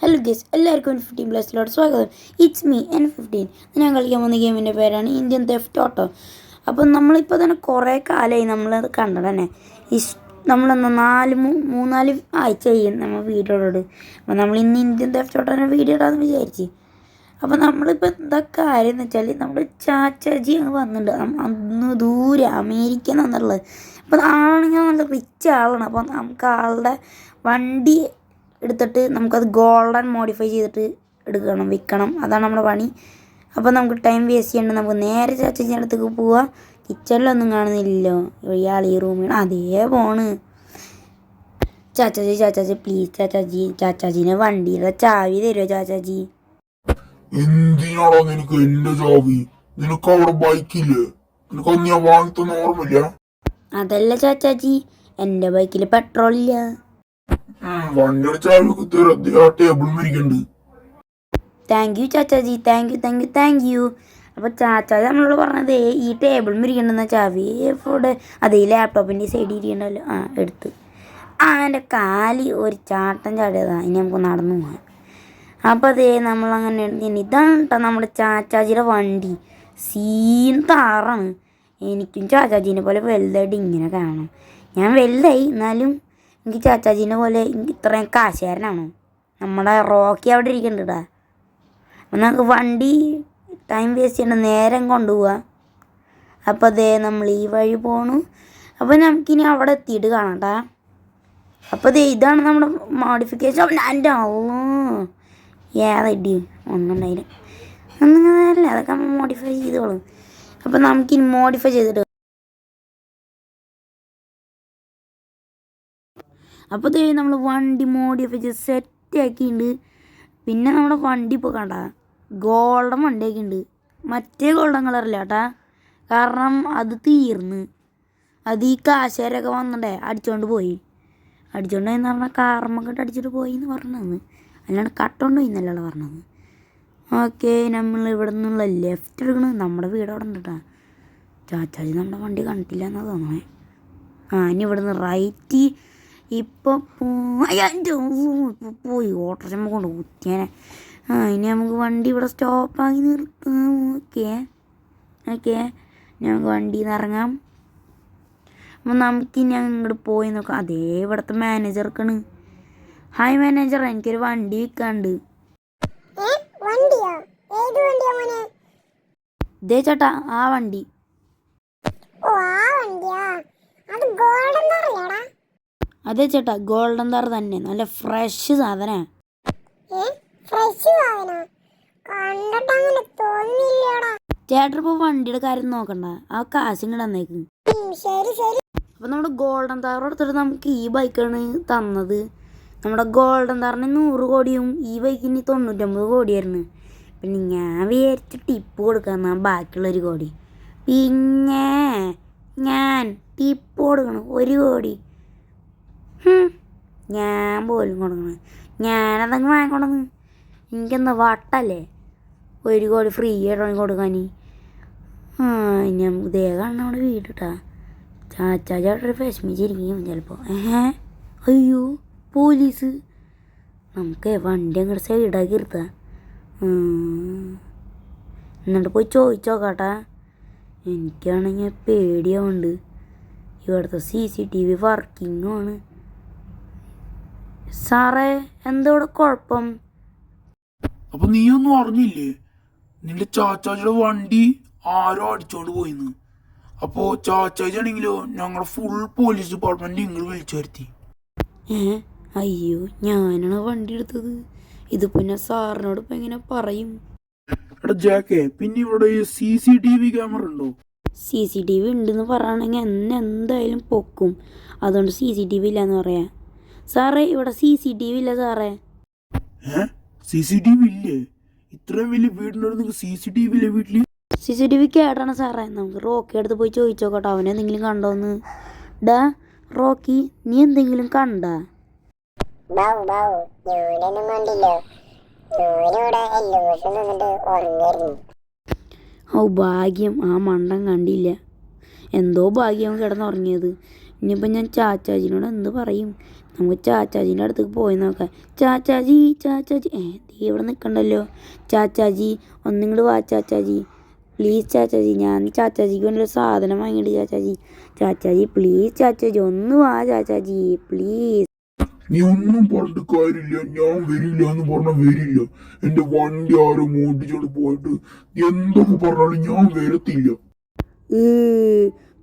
Hello guys, എല്ലാവർക്കും N15+ലോട്ട് സ്വാഗതം. It's me N15. ഞാൻ കളിക്കാൻ പോകുന്ന ഗെയിമിൻ്റെ പേരാണ് ഇന്ത്യൻ തെഫ്റ്റ് ഓട്ടോ. അപ്പം നമ്മളിപ്പോൾ തന്നെ കുറേ കാലമായി നമ്മളത് കണ്ടത് തന്നെ. നമ്മളെന്താ മൂന്നാല് ആഴ്ച ചെയ്യും നമ്മൾ വീഡിയോയോട്. അപ്പോൾ നമ്മൾ ഇന്ന് ഇന്ത്യൻ തെഫ്റ്റ് ഓട്ടോൻ്റെ വീഡിയോ ഇടാമെന്ന് വിചാരിച്ച്. അപ്പോൾ നമ്മളിപ്പോൾ എന്താ കാര്യം എന്ന് വെച്ചാൽ നമ്മുടെ ചാച്ചാജി അങ്ങ് വന്നിട്ടുണ്ട്. അന്ന് ദൂരെ അമേരിക്ക എന്നുള്ളത്. അപ്പോൾ ആളാണെങ്കിൽ നല്ല റിച്ച് ആളാണ്. അപ്പോൾ നമുക്ക് ആളുടെ വണ്ടി എടുത്തിട്ട് നമുക്കത് ഗോൾഡൻ മോഡിഫൈ ചെയ്തിട്ട് വിൽക്കണം. അതാണ് നമ്മുടെ പണി. അപ്പോൾ നമുക്ക് ടൈം വേസ്റ്റ് ചെയ്യേണ്ട, നമുക്ക് നേരെ ചാച്ചാജിൻ്റെ അടുത്തേക്ക് പോവാം. കിച്ചണിലൊന്നും കാണുന്നില്ലല്ലോ, ഇയാൾ ഈ റൂമിൽ അതേ പോണ്. ചാച്ചാജി പ്ലീസ് ചാച്ചാജീനെ വണ്ടിയുടെ ചാവി തരുമോ ചാച്ചാജി? എന്തിനാണോ നിനക്ക് എന്റെ ചാവി? നിനക്ക് അവിടെ ബൈക്കില്ലേ? നിനക്കൊന്നും ഞാൻ വാങ്ങിത്തൊന്നും ഓർമ്മയില്ല. അതല്ല ചാച്ചാജി, എൻ്റെ ബൈക്കിൽ പെട്രോൾ ഇല്ല. വണ്ടിയുടെ ചാവി ആ ടേബിൾ മരിക്കണ്ട്. Thank you Chachaji, thank you. അപ്പോൾ ചാച്ചാജി നമ്മളോട് പറഞ്ഞത് ഈ ടേബിൾ മരിക്കണ്ടെന്ന ചാവി ഇവിടെ അതേ ലാപ്ടോപ്പിൻ്റെ സൈഡിൽ ഇരിക്കണ്ടല്ലോ. എടുത്ത് എൻ്റെ കാലി ഒരു ചാട്ടം ചാടിയതാണ്. ഇനി നമുക്ക് നടന്നു പോകാം. അപ്പോൾ അതേ നമ്മളങ്ങനെ ഇതാണ് കേട്ടോ നമ്മുടെ ചാച്ചാജിയുടെ വണ്ടി. സീൻ താറാണ്. എനിക്കും ചാച്ചാജീനെ പോലെ വലുതായിട്ട് ഇങ്ങനെ കാണണം. ഞാൻ വലുതായി, എന്നാലും എനിക്ക് ചാച്ചാജീനെ പോലെ എനിക്ക് ഇത്രയും കാശുകാരനാണോ? നമ്മുടെ റോക്കി അവിടെ ഇരിക്കുന്നുണ്ടാ. അപ്പം നമുക്ക് വണ്ടി ടൈം വേസ്റ്റ് ചെയ്യേണ്ട, നേരം കൊണ്ടുപോവുക. അപ്പോൾ അതേ നമ്മൾ ഈ വഴി പോണു. അപ്പോൾ നമുക്കിനി അവിടെ എത്തിയിട്ട് കാണാട്ടാ. അപ്പോൾ അതേ ഇതാണ് നമ്മുടെ മോഡിഫിക്കേഷൻ. എൻ്റെ ഏതടി ഒന്നുണ്ടായില്ല, ഒന്നുമില്ല, അതൊക്കെ നമ്മൾ മോഡിഫൈ ചെയ്തോളും. അപ്പോൾ നമുക്കിനി മോഡിഫൈ ചെയ്തിട്ട് അപ്പോൾ ദേ നമ്മൾ വണ്ടി മോഡിഫൈ ചെയ്ത് സെറ്റാക്കിയിട്ടുണ്ട്. പിന്നെ നമ്മുടെ വണ്ടി ഇപ്പോൾ കണ്ട ഗോൾഡൻ വണ്ടിയൊക്കെ മറ്റേ ഗോൾഡൻ കളറില്ല കേട്ടാ, കാരണം അത് തീർന്ന്. അത് ഈ കാശുകാരൊക്കെ വന്നിട്ടേ അടിച്ചുകൊണ്ട് പോയി എന്ന് പറഞ്ഞാൽ കാർമ്മൊക്കെ അടിച്ചിട്ട് പോയി എന്ന് പറഞ്ഞത്, അല്ലാണ്ട് കട്ടോണ്ട് പോയി എന്നല്ലല്ലോ പറഞ്ഞത്. ഓക്കെ, നമ്മൾ ഇവിടെ നിന്നുള്ള ലെഫ്റ്റ് എടുക്കണം. നമ്മുടെ വീട് അവിടെ ഉണ്ട് കേട്ടോ. ചാച്ചാജി നമ്മുടെ വണ്ടി കണ്ടിട്ടില്ല എന്നാണ് തോന്നണേ. ഇനി ഇവിടെ നിന്ന് റൈറ്റ് ഇപ്പോൾ പോയി ഓട്ടോറിക്ഷ കൊണ്ട് കുത്തിയാനെ. ഇനി നമുക്ക് വണ്ടി ഇവിടെ സ്റ്റോപ്പാക്കി നിർത്താം. ഓക്കെ ഞങ്ങൾക്ക് വണ്ടിയിൽ നിന്ന് ഇറങ്ങാം. അപ്പോൾ നമുക്കിനി അങ്ങോട്ട് പോയി നോക്കാം. അതേ ഇവിടുത്തെ മാനേജർക്കാണ്. ഹായ് മാനേജർ, എനിക്കൊരു വണ്ടി വിൽക്കാണ്ട്. ദേ ചേട്ടാ ആ വണ്ടി. അതെ ചേട്ടാ, ഗോൾഡൻ താർ തന്നെ, നല്ല ഫ്രഷ് സാധന. ചേട്ടൻ ഇപ്പോൾ വണ്ടിയുടെ കാര്യം നോക്കണ്ട, ആ കാശ് ഇങ്ങോട്ട് തന്നേക്ക്. അപ്പം നമ്മുടെ ഗോൾഡൻ താർ എടുത്തിട്ട് നമുക്ക് ഈ ബൈക്കാണ് തന്നത്. നമ്മുടെ ഗോൾഡൻ താറിന് 100 കോടിയും ഈ ബൈക്കിന് 99 കോടിയായിരുന്നു. പിന്നെ ഞാൻ വിചാരിച്ച് ടിപ്പ് കൊടുക്കാമെന്നാ ബാക്കിയുള്ളൊരു കോടി. പിന്നെ ഞാൻ ടിപ്പ് കൊടുക്കണം 1 കോടി. ഞാൻ പോലും കൊടുക്കണം. ഞാനതങ്ങ് വാങ്ങിക്കൊണ്ടെന്ന്. എനിക്കെന്താ വട്ടല്ലേ 1 കോടി ഫ്രീ ആയിട്ട് കൊടുക്കാൻ. ഇനി നമുക്ക് ദേഹമാണ് അവിടെ വീട് കിട്ടാ. ചാച്ചാച്ചോട്ടൊരു വിഷമിച്ചിരിക്കും ചിലപ്പോൾ. അയ്യോ പോലീസ്. നമുക്ക് വണ്ടി അങ്ങോട്ട് സൈഡാക്കി നിർത്താം. എന്നിട്ട് പോയി ചോദിച്ചോക്കാട്ടാ. എനിക്കാണെങ്കിൽ പേടിയാവുന്നുണ്ട്. ഇവിടുത്തെ CCTV വർക്കിങ്ങുമാണ്. സാറേ എന്താ ഇവിടെ കുഴപ്പം? അപ്പൊ നീ ഒന്നും അറിഞ്ഞില്ലേ? നിന്റെ ചാച്ചാജിയുടെ വണ്ടി ആരോ അടിച്ചോണ്ട് പോയിന്ന്. അപ്പോ ചാച്ചാജി ആണെങ്കിലോ ഞങ്ങളുടെ ഫുൾ പോലീസ് ഡിപ്പാർട്ട്മെന്റ് ഇങ്ങോട്ട് വിളിച്ചു വരുത്തി. അയ്യോ, ഞാനാണ് വണ്ടി എടുത്തത്. ഇത് പിന്നെ സാറിനോട് ഇപ്പം എങ്ങനെ പറയും? എടാ ജാക്കേ, പിന്നെ ഇവിടെ CCTV ക്യാമറ ഉണ്ടോ? CCTV ഉണ്ടെന്ന് പറയുകയാണെങ്കിൽ എന്നെ എന്തായാലും പൊക്കും. അതുകൊണ്ട് CCTV ഇല്ലയെന്ന് പറയാം. സാറേ ഇവിടെ CCTV ഇല്ല സാറേ. CCTV ഇല്ലേ? ഇത്രയും വലിയ വീടിൻ്റെ CCTV ഇല്ലേ വീട്ടില്? CCTV കേടാണ് സാറേ. നമുക്ക് റോക്കി അടുത്ത് പോയി ചോദിച്ചോക്കട്ടെ, അവനെന്തെങ്കിലും കണ്ടോന്ന്. ഡാ റോക്കി, നീ എന്തെങ്കിലും കണ്ടാ? ഭാഗ്യം ആ മണ്ടൻ കണ്ടില്ല. എന്തോ ഭാഗ്യം കിടന്നുറങ്ങിയത്. ഇനിയിപ്പോൾ ഞാൻ ചാച്ചാജിനോട് എന്ത് പറയും? നമുക്ക് ചാച്ചാജീൻ്റെ അടുത്തേക്ക് പോയി നോക്കാം. ചാച്ചാജി ചാച്ചാജി ദേ ഇവിടെ നിൽക്കണ്ടല്ലോ. ചാച്ചാജി ഒന്നിങ്ങോട്ട് വാ ചാച്ചാജി, പ്ലീസ് ചാച്ചാജി. ഞാൻ ചാച്ചാജിക്ക് വേണ്ടി ഒരു സാധനം വാങ്ങിയിട്ട് ചാച്ചാജി. ചാച്ചാജി പ്ലീസ് ചാച്ചാജി ഒന്ന് വാ ചാച്ചാജി പ്ലീസ്. നീ ഒന്നും പറഞ്ഞിട്ട് കാര്യമില്ല. ഞാൻ വരില്ല എന്ന് പറഞ്ഞാൽ വരില്ല. എന്റെ വണ്ടി ആരോ മോട്ടിച്ചോണ്ട് പോയിട്ട് എന്തൊക്കെ പറഞ്ഞാലും ഞാൻ വരത്തില്ല.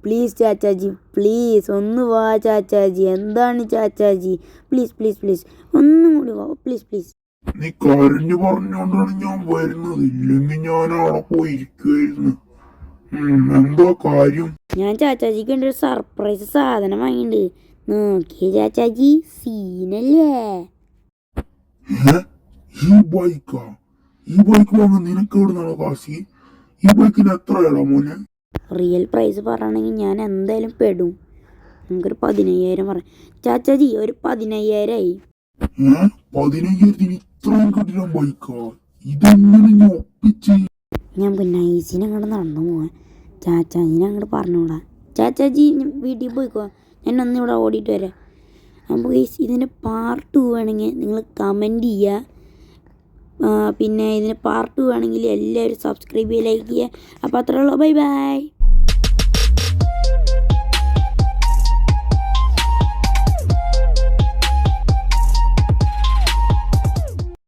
പ്ലീസ് ചാച്ചാജി പ്ലീസ് ഒന്ന് വാ ചാച്ചാജി. എന്താണ് ചാച്ചാജി? പ്ലീസ് പ്ലീസ് പ്ലീസ് ഒന്നും കൂടി വാ പ്ലീസ് പ്ലീസ്. നീ കരഞ്ഞു പറഞ്ഞോണ്ടാണ് ഞാൻ വരുന്നത്. ഇല്ലെങ്കിൽ ഞാൻ അവിടെ പോയിരിക്കുവായിരുന്നു. എന്താ കാര്യം? ഞാൻ ചാച്ചാജിക്ക് വേണ്ടി ഒരു സർപ്രൈസ് സാധനം വാങ്ങിയിട്ടുണ്ട്. നോക്കിയേ ചാച്ചാജി, സീനല്ലേ? ഈ ബൈക്കാ? ഈ ബൈക്ക് വാങ്ങാൻ നിനക്ക് എവിടുന്നാണോ കാശി? ഈ ബൈക്കിന് എത്രയാടാ മോനെ? റിയൽ പ്രൈസ് പറയണമെങ്കിൽ ഞാൻ എന്തായാലും പെടും. നമുക്കൊരു 15,000 പറയാം ചാച്ചാജി. ഒരു 15,000 15,000 ഇത്രയും കിട്ടിയ ബൈക്കാ? ഇതെങ്ങനെ ഞാൻ ഒപ്പിച്ച്? ഞാൻ പിന്നെ നൈസിനെ അങ്ങോട്ട് നടന്നു പോവാൻ. ചാച്ചാജിനെ അങ്ങോട്ട് പറഞ്ഞുകൂടാ. ചാച്ചാജി വീട്ടിൽ പോയിക്കോ, ഞാൻ ഒന്നിവിടെ ഓടിയിട്ട് വരാം. അപ്പോൾ ഇതിൻ്റെ പാർട്ട് 2 വേണമെങ്കിൽ നിങ്ങൾ കമൻറ്റ് ചെയ്യുക. പിന്നെ ഇതിന് പാർട്ട് 2 വേണമെങ്കിൽ എല്ലാവരും സബ്സ്ക്രൈബ് ചെയ്യുക, ലൈക്ക് ചെയ്യുക. അപ്പോൾ അത്രേ ഉള്ളൂ. Bye bye.